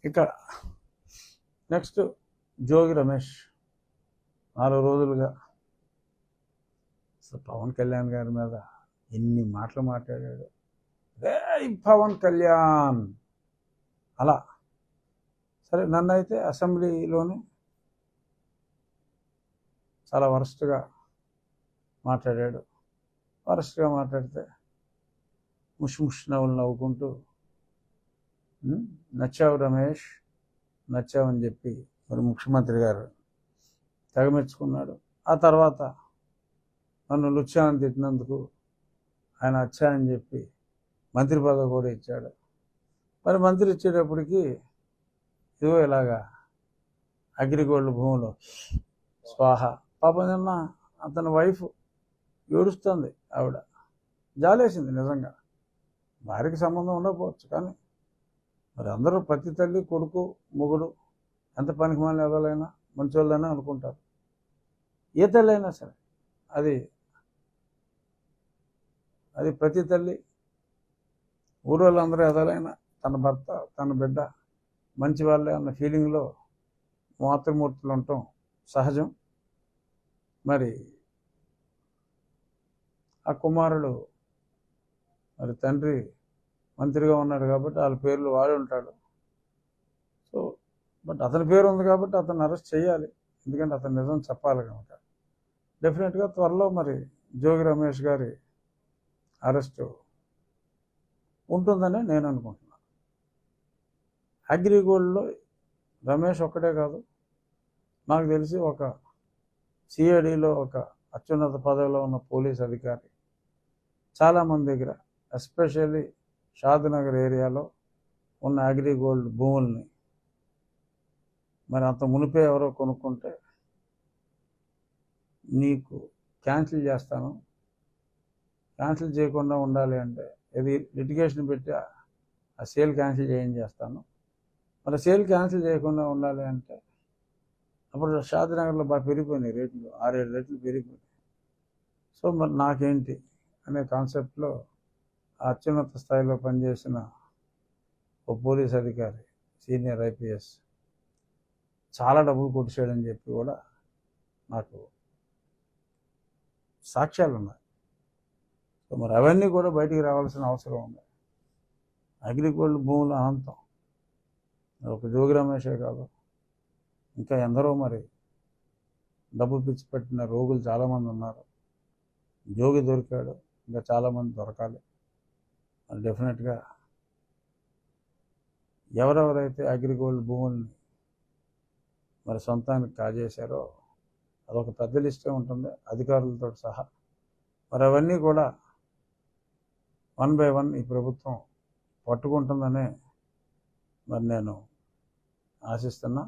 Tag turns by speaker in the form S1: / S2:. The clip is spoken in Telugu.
S1: ఇక నెక్స్ట్ జోగి రమేష్ 4 రోజులుగా అసలు పవన్ కళ్యాణ్ గారి మీద ఎన్ని మాటలు మాట్లాడాడు. రే పవన్ కళ్యాణ్ అలా. సరే, నన్ను అయితే అసెంబ్లీలోనే చాలా వరస్ట్గా మాట్లాడాడు. వరస్ట్గా మాట్లాడితే ముష్ నవ్వులు నవ్వుకుంటూ నచ్చావు రమేష్, నచ్చావని చెప్పి మరి ముఖ్యమంత్రి గారు తెగమెచ్చుకున్నాడు. ఆ తర్వాత నన్ను లుచ్చా అని తిట్టినందుకు ఆయన అచ్చా అని చెప్పి మంత్రి పదవి కూడా ఇచ్చాడు. మరి మంత్రి ఇచ్చేటప్పటికి ఇదిగో ఇలాగా అగ్రిగోల్డ్ భూములు స్వాహ. పాపం నిన్న అతని వైఫ్ ఏడుస్తుంది. ఆవిడ జాలేసింది నిజంగా. భార్యకి సంబంధం ఉండకపోవచ్చు, కానీ మరి అందరూ ప్రతి తల్లి కొడుకు మొగుడు ఎంత పనికి మాలిన ఎవరైనా మంచోళ్ళైనా అనుకుంటారు. ఏ తల్లి అయినా సరే అది ప్రతి తల్లి ఊరోళ్ళందరూ ఎదలైనా తన భర్త తన బిడ్డ మంచి వాళ్ళే అన్న ఫీలింగ్లో మాతృమూర్తులు ఉండటం సహజం. మరి ఆ కుమారుడు మరి తండ్రి మంత్రిగా ఉన్నాడు కాబట్టి వాళ్ళ పేర్లు వాడి ఉంటాడు. సో బట్ అతని పేరు ఉంది కాబట్టి అతన్ని అరెస్ట్ చేయాలి, ఎందుకంటే అతను నిజం చెప్పాలి కనుక. డెఫినెట్గా త్వరలో మరి జోగి రమేష్ గారి అరెస్టు ఉంటుందని నేను అనుకుంటున్నాను. అగ్రిగోల్డ్లో రమేష్ ఒక్కడే కాదు, నాకు తెలిసి ఒక సిఐడిలో ఒక అత్యున్నత పదవిలో ఉన్న పోలీస్ అధికారి చాలామంది దగ్గర, ఎస్పెషల్లీ షాద్నగర్ ఏరియాలో ఉన్న అగ్రిగోల్డ్ భూముల్ని మరి అంత మునిపే ఎవరో కొనుక్కుంటే నీకు క్యాన్సిల్ చేస్తాను, క్యాన్సిల్ చేయకుండా ఉండాలి అంటే ఇది లిటిగేషన్ పెట్టి ఆ సేల్ క్యాన్సిల్ చేస్తాను. మరి సేల్ క్యాన్సిల్ చేయకుండా ఉండాలి అంటే అప్పుడు షాద్నగర్లో బాగా పెరిగిపోయినాయి రేట్లు, 6-7 రెట్లు పెరిగిపోయినాయి. సో మరి నాకేంటి అనే కాన్సెప్ట్లో అత్యున్నత స్థాయిలో పనిచేసిన ఓ పోలీస్ అధికారి, సీనియర్ ఐపీఎస్, చాలా డబ్బులు కొట్టేసాడని చెప్పి కూడా నాకు సాక్ష్యాలు ఉన్నాయి. సో మరి అవన్నీ కూడా బయటికి రావాల్సిన అవసరం ఉంది. అగ్రిగోల్డ్ భూములు అనంతం. ఒక జోగి రమేషే కాదు, ఇంకా ఎందరో మరి డబ్బు పిచ్చి పెట్టిన రోగులు చాలామంది ఉన్నారు. జోగి దొరికాడు, ఇంకా చాలామంది దొరకాలి. డెఫినెట్గా ఎవరెవరైతే అగ్రిగోల్డ్ భూముల్ని మరి సొంతానికి కాజేశారో అదొక పెద్ద లిస్టే ఉంటుంది అధికారులతో సహా. మరి అవన్నీ కూడా 1 by 1 ఈ ప్రభుత్వం పట్టుకుంటుందనే మరి నేను ఆశిస్తున్నా.